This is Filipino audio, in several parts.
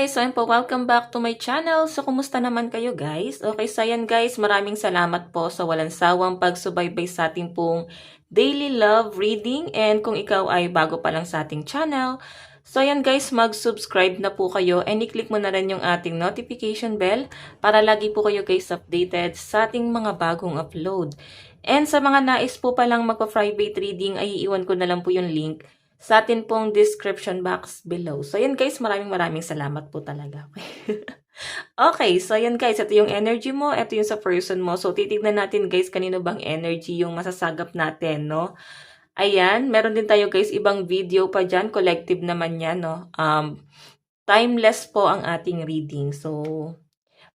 Guys, so ayun po, welcome back to my channel. So, kumusta naman kayo guys? Okay, so ayan guys, maraming salamat po sa walang sawang pagsubaybay sa ating pong daily love reading. And kung ikaw ay bago pa lang sa ating channel, so ayan guys, mag-subscribe na po kayo and i-click mo na rin yung ating notification bell para lagi po kayo guys updated sa ating mga bagong upload. And sa mga nais po palang magpa-private reading, ay iiwan ko na lang po yung link sa atin pong description box below. So, yan guys, maraming salamat po talaga. Okay, so yan guys, ito yung energy mo, ito yung sa person mo. So, titignan natin guys, kanino bang energy yung masasagap natin, no? Ayan, meron din tayo guys, ibang video pa dyan, collective naman yan, no? Timeless po ang ating reading. So,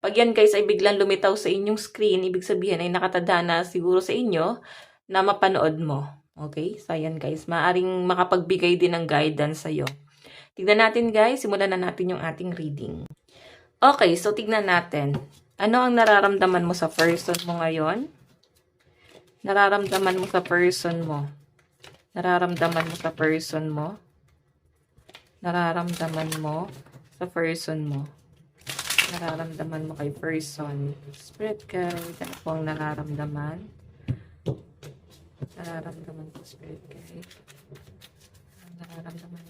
pag yan guys ay biglang lumitaw sa inyong screen, ibig sabihin ay nakatanda na siguro sa inyo na mapanood mo. Okay? So, ayan guys. Maaring makapagbigay din ng guidance sa'yo. Tignan natin guys. Simulan na natin yung ating reading. Okay. So, tignan natin. Ano ang nararamdaman mo sa person mo ngayon? Nararamdaman mo sa person mo. Nararamdaman mo sa person mo. Nararamdaman mo sa person mo. Nararamdaman mo kay person. Spirit guide. Ano po ang nararamdaman? Nararamdaman ko spirit guide. Nararamdaman.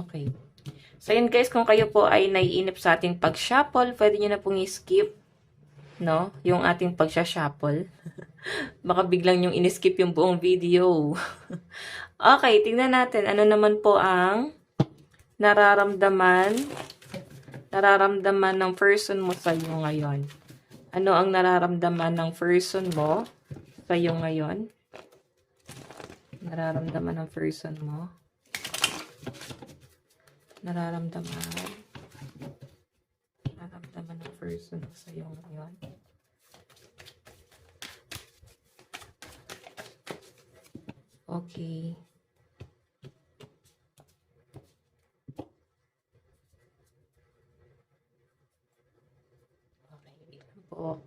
Okay. So, yun guys, kung kayo po ay naiinip sa ating pag-shuffle, pwede nyo na pong i-skip, no? Yung ating pag-shuffle. Baka biglang yung in-skip yung buong video. Okay, tingnan natin. Ano naman po ang nararamdaman ng person mo sa iyo ngayon? Ano ang nararamdaman ng person mo sa iyo ngayon? Nararamdaman ng person mo. Nararamdaman ng person mo sa iyo ngayon. Okay. Po.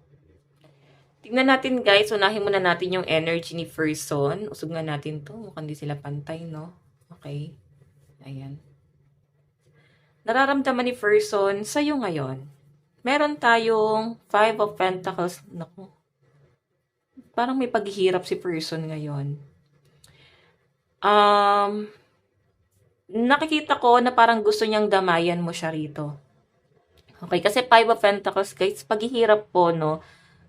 Tingnan natin guys, unahin muna natin yung energy ni person. Usog nga natin to. Mukhang di sila pantay, no? Okay. Ayan. Nararamdaman ni person sa'yo ngayon. Meron tayong 5 of Pentacles. Naku. Parang may paghihirap si person ngayon. Nakikita ko na parang gusto niyang damayan mo siya rito. Okay, kasi 5 of Pentacles, guys, paghihirap po, no?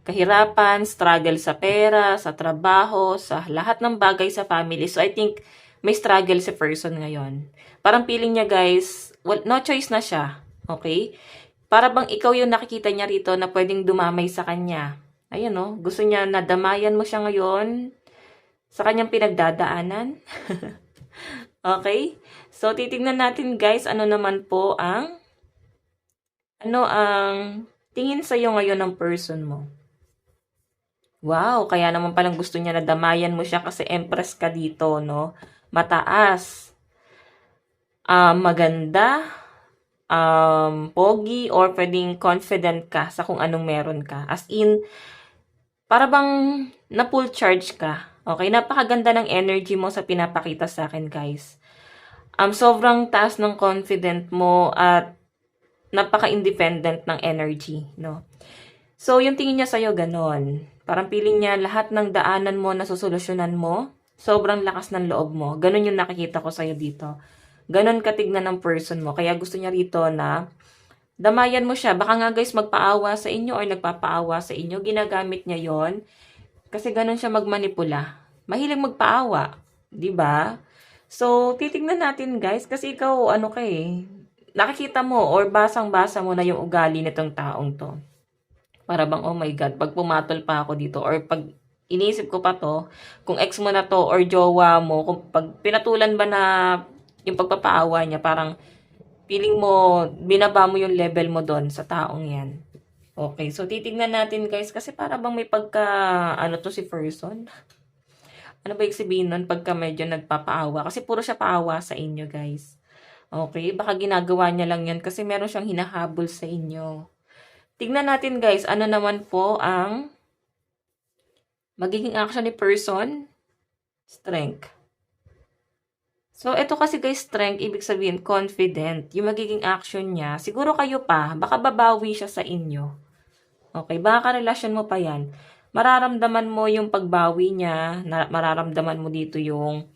Kahirapan, struggle sa pera, sa trabaho, sa lahat ng bagay sa family. So, I think may struggle si person ngayon. Parang feeling niya, guys, well, no choice na siya. Okay? Para bang ikaw yung nakikita niya rito na pwedeng dumamay sa kanya. Ayan, no? Gusto niya na damayan mo siya ngayon sa kanyang pinagdadaanan. Okay? So, titignan natin, guys, ano naman po ang tingin sa'yo ngayon ng person mo? Wow, kaya naman palang gusto niya na damayan mo siya kasi empress ka dito, no? Mataas, maganda, pogi, or pwedeng confident ka sa kung anong meron ka. As in, para bang na-full charge ka. Okay, napakaganda ng energy mo sa pinapakita sa akin, guys. Sobrang taas ng confident mo at napaka-independent ng energy, no? So, yung tingin niya sa'yo, ganon. Parang feeling niya lahat ng daanan mo na susolusyonan mo, sobrang lakas ng loob mo. Ganon yung nakikita ko sa'yo dito. Ganon katignan ng person mo. Kaya gusto niya rito na damayan mo siya. Baka nga guys, magpaawa sa inyo or nagpapaawa sa inyo. Ginagamit niya yon kasi ganon siya magmanipula. Mahilig magpaawa. 'Di ba? So, titignan natin guys. Kasi ikaw, nakikita mo or basang-basa mo na yung ugali nitong taong to. Para bang, oh my God, pag pumatol pa ako dito or pag inisip ko pa to, kung ex mo na to or jowa mo, kung pag pinatulan ba na yung pagpapaawa niya, parang feeling mo, binaba mo yung level mo doon sa taong yan. Okay, so titignan natin guys, kasi para bang may to si person? Ano ba yung sabihin nun pagka medyo nagpapaawa? Kasi puro siya paawa sa inyo guys. Okay, baka ginagawa niya lang yan kasi meron siyang hinahabol sa inyo. Tignan natin guys, ano naman po ang magiging action ni person? Strength. So, ito kasi guys, strength, ibig sabihin, confident. Yung magiging action niya, siguro kayo pa, baka babawi siya sa inyo. Okay, baka karelasyon mo pa yan. Mararamdaman mo yung pagbawi niya, mararamdaman mo dito yung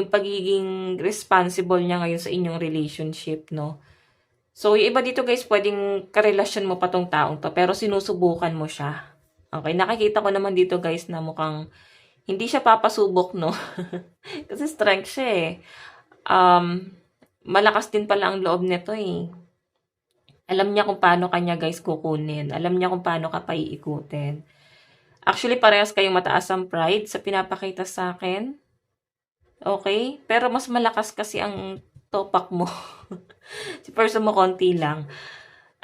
pagiging responsible niya ngayon sa inyong relationship, no? So, yung iba dito guys, pwedeng karelasyon mo pa tong taong to, pero sinusubukan mo siya. Okay, nakikita ko naman dito guys na mukhang hindi siya papasubok, no? Kasi strength siya eh. Malakas din pala ang loob nito eh. Alam niya kung paano kanya guys kukunin. Alam niya kung paano ka paiikutin. Actually, parehas kayong mataas ang pride sa pinapakita sa akin. Okay? Pero mas malakas kasi ang topak mo. Si person mo konti lang.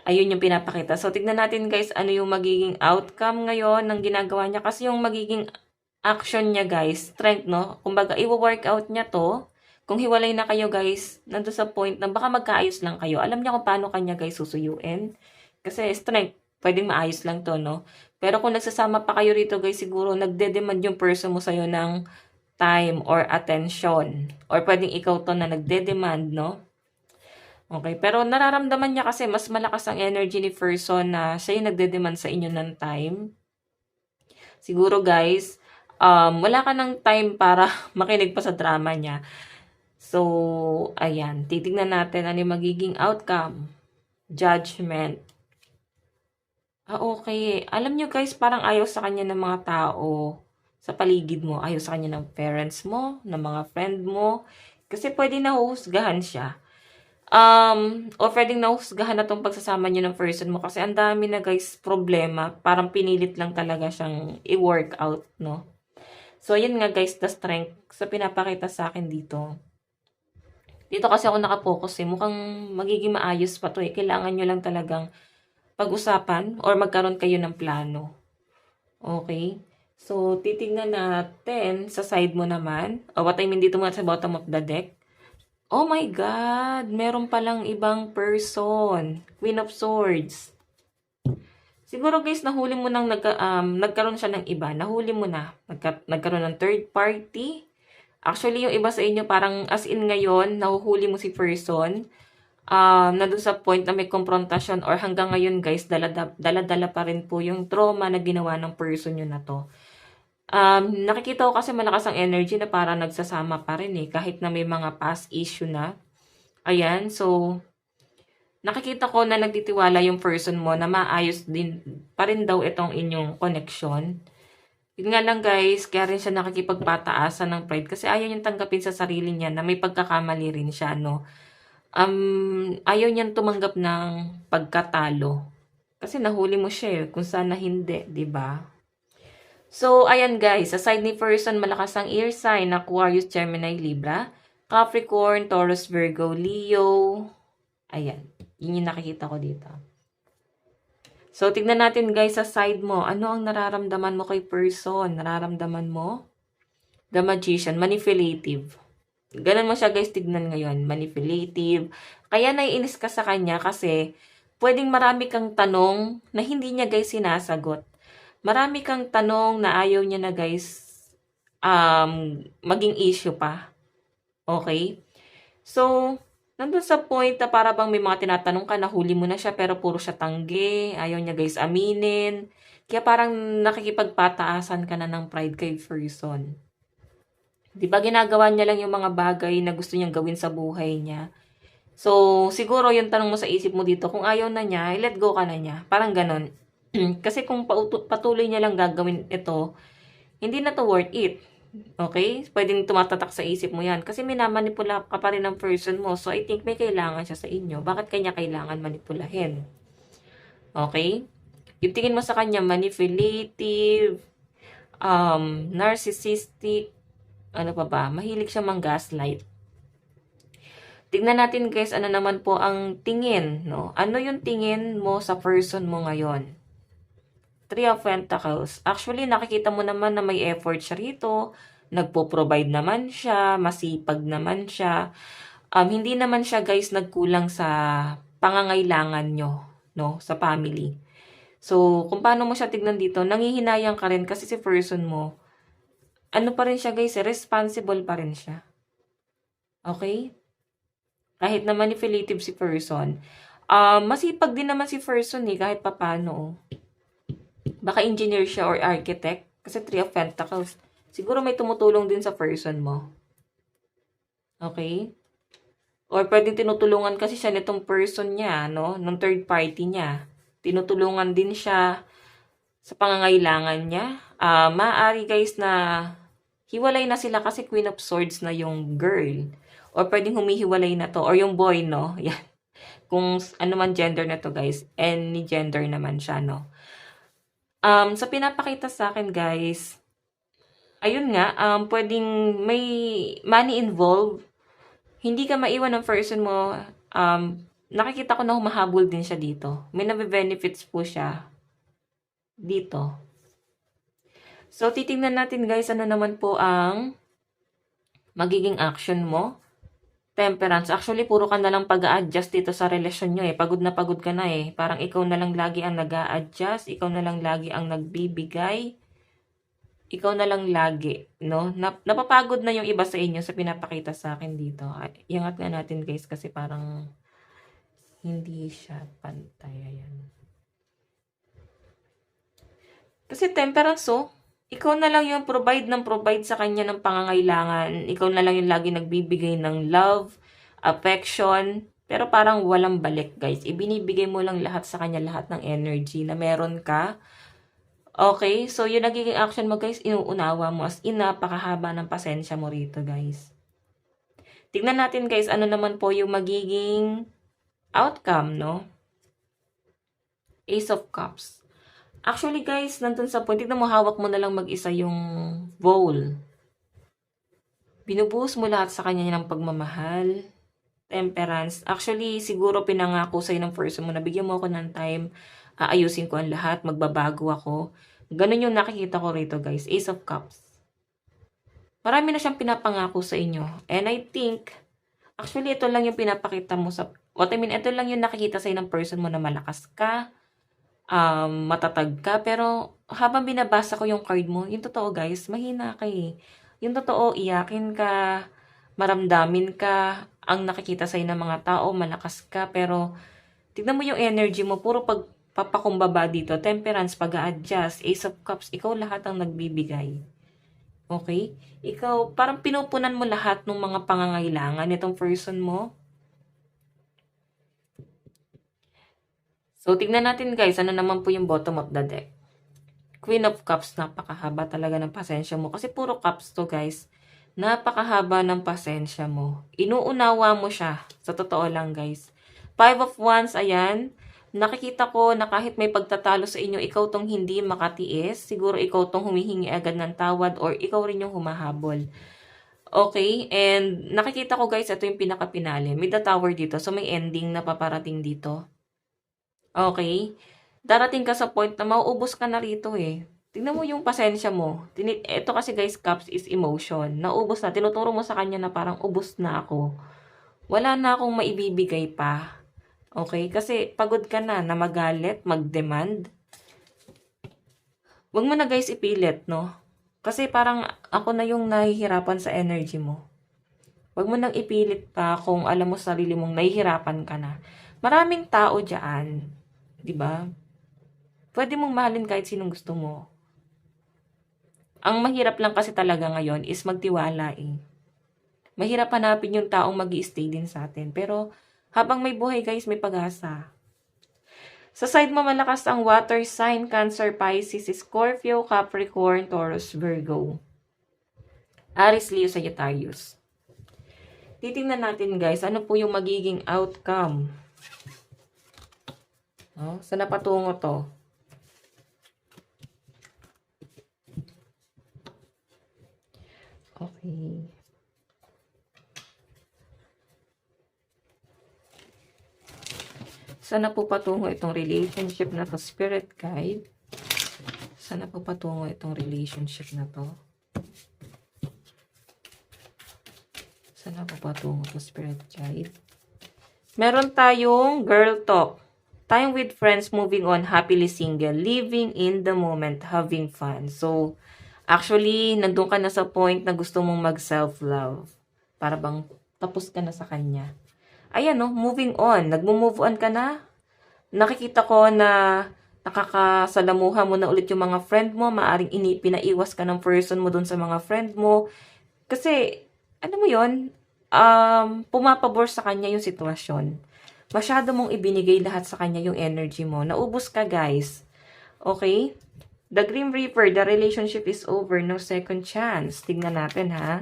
Ayun yung pinapakita. So, tignan natin guys, ano yung magiging outcome ngayon ng ginagawa niya. Kasi yung magiging action niya guys, strength, no? Kumbaga, i-workout niya to. Kung hiwalay na kayo guys, nandun sa point na baka magkaayos lang kayo. Alam niya kung paano kanya guys susuyuin. Kasi strength, pwedeng maayos lang to, no? Pero kung nagsasama pa kayo rito guys, siguro nagde-demand yung person mo sa'yo ng time or attention. Or pwedeng ikaw to na nagde-demand, no? Okay, pero nararamdaman niya kasi mas malakas ang energy ni person na siya yung nagde-demand sa inyo ng time. Siguro guys, wala ka ng time para makinig pa sa drama niya. So, ayan, titignan natin ano yung magiging outcome. Judgment. Okay. Alam nyo guys, parang ayaw sa kanya ng mga tao sa paligid mo. Ayaw sa kanya ng parents mo, ng mga friend mo. Kasi pwede nahuhusgahan siya. O pwedeng nahusgahan na tong pagsasama niyo ng person mo kasi ang dami na guys problema. Parang pinilit lang talaga siyang i-work out, no? So, yun nga guys, the strength sa pinapakita sa akin dito. Dito kasi ako nakapokus eh. Mukhang magiging maayos pa to eh. Kailangan nyo lang talagang pag-usapan or magkaroon kayo ng plano. Okay? So, titignan natin sa side mo naman. O what I mean dito muna sa bottom of the deck. Oh my God! Meron palang ibang person. Queen of Swords. Siguro guys, nahuli mo nang nagkaroon siya ng iba. Nahuli mo na. Nagkaroon ng third party. Actually, yung iba sa inyo parang as in ngayon, nahuhuli mo si person. Nandun sa point na may konfrontasyon or hanggang ngayon guys, dala-dala pa rin po yung trauma na ginawa ng person yun na to. Nakikita ko kasi malakas ang energy na para nagsasama pa rin eh, kahit na may mga past issue na. Ayan, so, nakikita ko na nagtitiwala yung person mo na maayos din pa rin daw itong inyong connection. Yun nga lang guys, kaya rin siya nakikipagpataasan ng pride kasi ayaw niyang tanggapin sa sarili niya na may pagkakamali rin siya, no? Ayaw niyang tumanggap ng pagkatalo. Kasi nahuli mo siya eh, kung sana hindi, 'di ba? So, ayan guys, sa side ni person, malakas ang air sign, Aquarius, Gemini, Libra, Capricorn, Taurus, Virgo, Leo. Ayan, yun yung nakikita ko dito. So, tignan natin guys sa side mo. Ano ang nararamdaman mo kay person? Nararamdaman mo? The Magician, manipulative. Ganun mo siya guys tignan ngayon, manipulative. Kaya naiinis ka sa kanya kasi pwedeng marami kang tanong na hindi niya guys sinasagot. Marami kang tanong na ayaw niya na guys maging issue pa. Okay? So, nandun sa point na para bang may mga tinatanong ka, nahuli mo na siya pero puro siya tanggi. Ayaw niya guys aminin. Kaya parang nakikipagpataasan ka na ng pride kay person. Di ba ginagawa niya lang yung mga bagay na gusto niyang gawin sa buhay niya. So, siguro yung tanong mo sa isip mo dito, kung ayaw na niya, let go ka na niya. Parang ganon. Kasi kung patuloy niya lang gagawin ito, hindi na to worth it. Okay? Pwedeng tumatatak sa isip mo yan. Kasi minamanipula ka pa rin ng person mo. So, I think may kailangan siya sa inyo. Bakit kanya kailangan manipulahin? Okay? Yung tingin mo sa kanya, manipulative, narcissistic, ano pa ba? Mahilig siya mang-gaslight. Tignan natin guys, ano naman po ang tingin, no? Ano yung tingin mo sa person mo ngayon? Three of Pentacles. Actually, nakikita mo naman na may effort siya rito. Nagpo-provide naman siya. Masipag naman siya. Hindi naman siya, guys, nagkulang sa pangangailangan nyo. no, sa family. So, kung paano mo siya tignan dito, nanghihinayang ka rin kasi si person mo, ano pa rin siya guys, responsible pa rin siya. Okay? Kahit na manipulative si person, masipag din naman si person eh, kahit papano. Oh. Baka engineer siya or architect, kasi 3 of Pentacles. Siguro may tumutulong din sa person mo. Okay? Or pwedeng tinutulungan kasi siya nitong person niya, no? Nung third party niya. Tinutulungan din siya sa pangangailangan niya. Maaari guys na hiwalay na sila kasi Queen of Swords na yung girl. Or pwedeng humihiwalay na to. Or yung boy, no? Yan. Kung ano man gender na to guys. Any gender naman siya, no? Sa pinapakita sa akin guys, ayun nga, pwedeng may money involved. Hindi ka maiwan ng person mo. Nakikita ko na humahabol din siya dito. May nabe-benefits po siya dito. So, titingnan natin guys, ano naman po ang magiging action mo. Temperance. Actually, puro ka na lang pag-a-adjust dito sa relasyon nyo eh. Pagod na pagod ka na eh. Parang ikaw na lang lagi ang nag-a-adjust. Ikaw na lang lagi ang nagbibigay. Ikaw na lang lagi, no? Napapagod na yung iba sa inyo sa pinapakita sa akin dito. Iangat nga natin guys kasi parang hindi siya pantay. Ayan. Kasi temperance, oh. Ikaw na lang yung provide sa kanya ng pangangailangan. Ikaw na lang yung lagi nagbibigay ng love, affection, pero parang walang balik, guys. Ibinibigay mo lang lahat sa kanya, lahat ng energy na meron ka. Okay, so yung nagiging action mo guys, inuunawa mo as in napakahaba ng pasensya mo rito guys. Tignan natin guys, ano naman po yung magiging outcome, no? Ace of Cups. Actually guys, nandun sa point, tignan mo, hawak mo na lang mag-isa yung bowl. Binubuhos mo lahat sa kanya ng pagmamahal, temperance. Actually, siguro pinangako sa'yo ng person mo na bigyan mo ako ng time, aayusin ko ang lahat, magbabago ako. Ganun yung nakikita ko rito guys. Ace of Cups. Marami na siyang pinapangako sa inyo. And I think, actually ito lang yung pinapakita mo sa, ito lang yung nakikita sa'yo ng person mo na malakas ka, matatag ka. Pero habang binabasa ko yung card mo, yung totoo guys, mahina ka eh. Yung totoo, iyakin ka, maramdamin ka, ang nakikita sa'yo ng mga tao, malakas ka. Pero tignan mo yung energy mo, puro papakumbaba dito. Temperance, pag-a-adjust, Ace of Cups, ikaw lahat ang nagbibigay. Okay? Ikaw, parang pinupunan mo lahat ng mga pangangailangan nitong person mo. So, tignan natin guys, ano naman po yung bottom of the deck. Queen of Cups, napakahaba talaga ng pasensya mo. Kasi puro cups to guys. Napakahaba ng pasensya mo. Inuunawa mo siya. Sa totoo lang guys. 5 of Wands, ayan. Nakikita ko na kahit may pagtatalo sa inyo, ikaw tong hindi makatiis. Siguro ikaw tong humihingi agad ng tawad or ikaw rin yung humahabol. Okay? And nakikita ko guys, ito yung pinaka-pinali. May the tower dito. So may ending na paparating dito. Okay? Darating ka sa point na mauubos ka na rito eh. Tingnan mo yung pasensya mo. Ito kasi guys, Cups is emotion. Naubos na. Tinuturo mo sa kanya na parang ubos na ako. Wala na akong maibibigay pa. Okay? Kasi pagod ka na magalit, mag-demand. Huwag mo na guys ipilit, no? Kasi parang ako na yung nahihirapan sa energy mo. Huwag mo nang ipilit pa kung alam mo sarili mong nahihirapan ka na. Maraming tao dyan. 'Di ba? Pwede mong mahalin kahit sinong gusto mo. Ang mahirap lang kasi talaga ngayon is magtiwala eh. Mahirap hanapin yung taong mag-i-stay din sa atin. Pero habang may buhay guys, may pag-asa. Sa side mo malakas ang water sign, Cancer, Pisces, Scorpio, Capricorn, Taurus, Virgo. Aries, Leo, Sagittarius. Titingnan natin guys, ano po yung magiging outcome. No? Saan napatungo to? Okay. Saan na po patungo itong relationship na to? Spirit guide. Saan na po patungo itong relationship na to? Saan na po patungo to? Spirit guide. Meron tayong girl talk. Time with friends, moving on, happily single, living in the moment, having fun. So, actually, nandun ka na sa point na gusto mong mag-self-love. Para bang tapos ka na sa kanya. Ayan no, moving on. Nagmo-move on ka na. Nakikita ko na nakakasalamuha mo na ulit yung mga friend mo. Maaring pinaiwas ka ng person mo dun sa mga friend mo. Kasi, ano mo yun, pumapabor sa kanya yung sitwasyon. Masyado mong ibinigay lahat sa kanya yung energy mo. Naubos ka, guys. Okay? The Grim Reaper, the relationship is over. No second chance. Tignan natin, ha?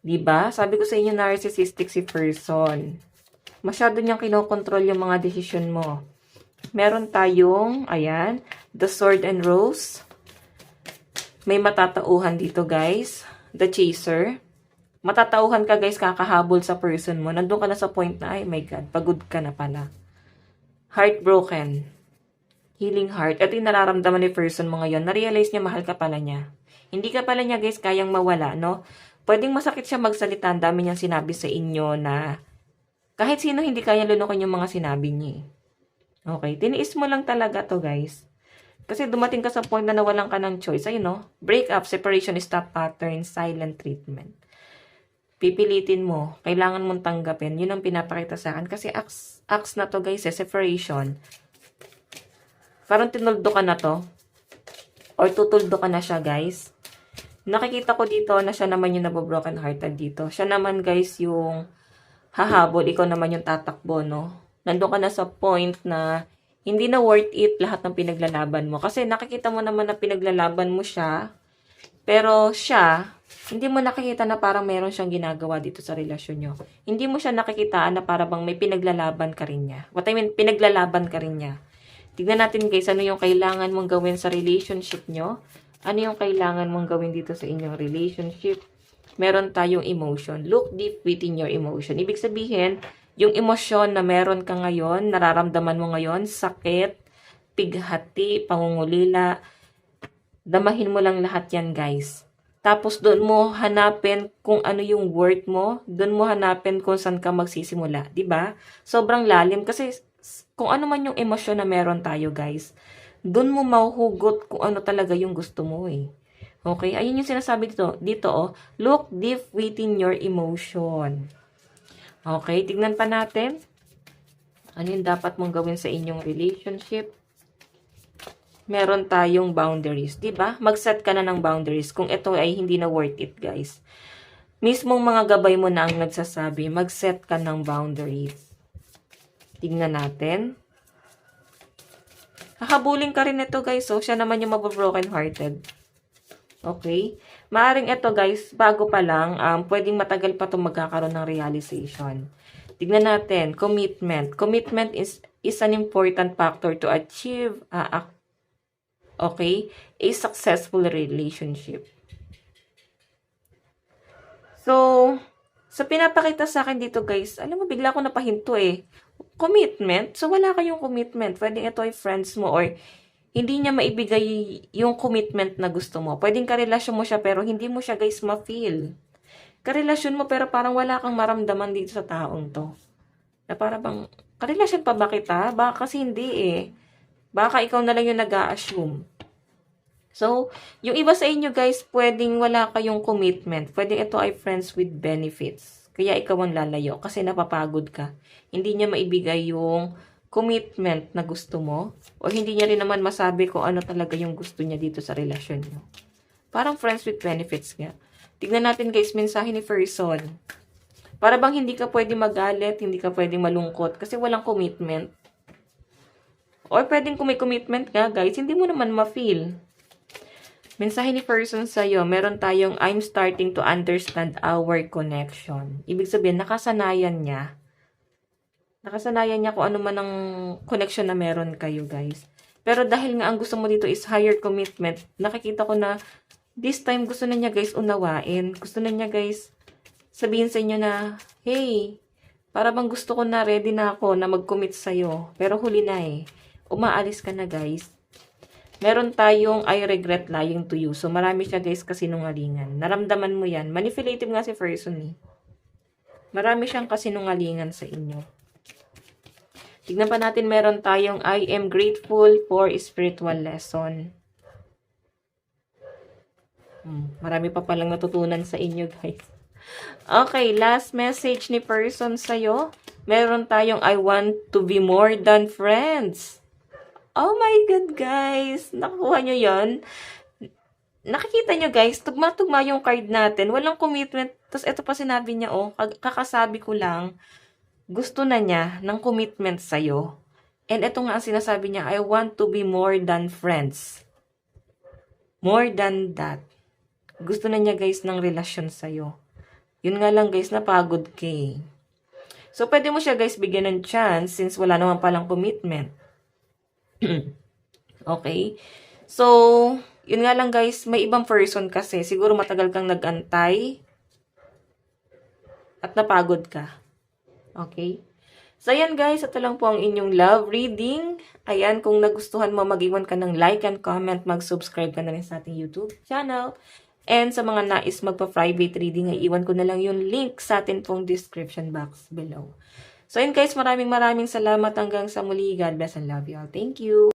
Diba? Sabi ko sa inyo, narcissistic si person. Masyado niyang kinokontrol yung mga desisyon mo. Meron tayong, ayan, the Sword and Rose. May matatauhan dito, guys. The Chaser. Matatauhan ka, guys, kakahabol sa person mo. Nandun ka na sa point na, ay my God, pagod ka na pala. Heartbroken. Healing heart. Ito yung nararamdaman ni person mo ngayon. Na-realize niya, mahal ka pala niya. Hindi ka pala niya, guys, kayang mawala, no? Pwedeng masakit siya magsalita. Ang dami niyang sinabi sa inyo na kahit sino hindi kaya lunukin yung mga sinabi niya. Okay, tiniis mo lang talaga to, guys. Kasi dumating ka sa point na nawalan ka ng choice. Ayun, no? Breakup, separation, stop pattern, silent treatment. Pipilitin mo. Kailangan mong tanggapin. Yun ang pinapakita sa akin. Kasi acts na to, guys, separation. Parang tinuldo ka na to. Or tutuldo ka na siya, guys. Nakikita ko dito na siya naman yung nabobroken hearted dito. Siya naman, guys, yung hahabol. Ikaw naman yung tatakbo, no? Nandun ka na sa point na hindi na worth it lahat ng pinaglalaban mo. Kasi nakikita mo naman na pinaglalaban mo siya. Pero siya, hindi mo nakikita na parang meron siyang ginagawa dito sa relasyon nyo. Hindi mo siya nakikitaan na parang bang may pinaglalaban ka rin niya. What I mean, pinaglalaban ka rin niya. Tignan natin, guys, ano yung kailangan mong gawin sa relationship nyo. Ano yung kailangan mong gawin dito sa inyong relationship? Meron tayong emotion. Look deep within your emotion. Ibig sabihin, yung emosyon na meron ka ngayon, nararamdaman mo ngayon, sakit, pighati, pangungulila, damahin mo lang lahat yan, guys. Tapos doon mo hanapin kung ano yung worth mo, doon mo hanapin kung saan ka magsisimula, 'di ba? Sobrang lalim kasi kung ano man yung emosyon na meron tayo, guys, doon mo mahuhugot kung ano talaga yung gusto mo eh. Okay? Ayun yung sinasabi dito oh, look deep within your emotion. Okay, tignan pa natin. Ano yung dapat mong gawin sa inyong relationship? Meron tayong boundaries, 'di ba? Mag-set ka na ng boundaries kung ito ay hindi na worth it, guys. Mismong mga gabay mo na ang nagsasabi, mag-set ka ng boundaries. Tignan natin. Hahabulin ka rin ito, guys. So, siya naman yung mabobroken hearted. Okay? Maaring ito, guys, bago pa lang, pwedeng matagal pa itong magkakaroon ng realization. Tignan natin, commitment. Commitment is an important factor to achieve, okay, a successful relationship. So, sa pinapakita sa akin dito, guys, alam mo, bigla ko napahinto eh. Commitment? So, wala kayong commitment. Pwede ito ay friends mo or hindi niya maibigay yung commitment na gusto mo. Pwedeng karelasyon mo siya pero hindi mo siya, guys, ma-feel. Karelasyon mo pero parang wala kang maramdaman dito sa taong to. Na parang bang, karelasyon pa ba kita? Baka kasi hindi eh. Baka ikaw na lang yung nag-a-assume. So, yung iba sa inyo, guys, pwedeng wala kayong commitment. Pwedeng ito ay friends with benefits. Kaya ikaw ang lalayo kasi napapagod ka. Hindi niya maibigay yung commitment na gusto mo o hindi niya rin naman masabi kung ano talaga yung gusto niya dito sa relasyon niyo. Parang friends with benefits nga. Tignan natin, guys, mensahe ni person. Para bang hindi ka pwede magalit, hindi ka pwede malungkot kasi walang commitment. Or pwedeng kung may commitment ka, guys, hindi mo naman ma-feel. Mensahe ni person sa'yo, meron tayong I'm starting to understand our connection. Ibig sabihin, nakasanayan niya. Nakasanayan niya kung ano man ang connection na meron kayo, guys. Pero dahil nga ang gusto mo dito is higher commitment, nakikita ko na this time gusto na niya, guys, unawain. Gusto na niya, guys, sabihin sa inyo na, hey, para bang gusto ko na, ready na ako na mag-commit sa'yo. Pero huli na eh. Umaalis ka na, guys. Meron tayong I regret lying to you. So, marami siya, guys, kasinungalingan. Naramdaman mo yan. Manipulative nga si person eh. Marami siyang kasinungalingan sa inyo. Tignan pa natin, meron tayong I am grateful for spiritual lesson. Marami pa palang natutunan sa inyo, guys. Okay, last message ni person sa'yo. Meron tayong I want to be more than friends. Oh my God, guys. Nakuha nyo yon. Nakikita nyo, guys, tugma-tugma yung card natin. Walang commitment. Tapos ito pa sinabi niya, oh, kakasabi ko lang, gusto na niya ng commitment sa'yo. And ito nga ang sinasabi niya, I want to be more than friends. More than that. Gusto na niya, guys, ng relasyon sa'yo. Yun nga lang, guys, napagod ka eh. So, pwede mo siya, guys, bigyan ng chance since wala naman palang commitment. Okay? So, yun nga lang, guys, may ibang person kasi. Siguro matagal kang nag-antay at napagod ka. Okay? So, ayan guys, ito lang po ang inyong love reading. Ayan, kung nagustuhan mo, mag-iwan ka ng like and comment, mag-subscribe ka na rin sa ating YouTube channel. And sa mga nais magpa-private reading, ay iwan ko na lang yung link sa atin pong description box below. So, ayan guys, maraming salamat hanggang sa muli. God bless and love you all. Thank you!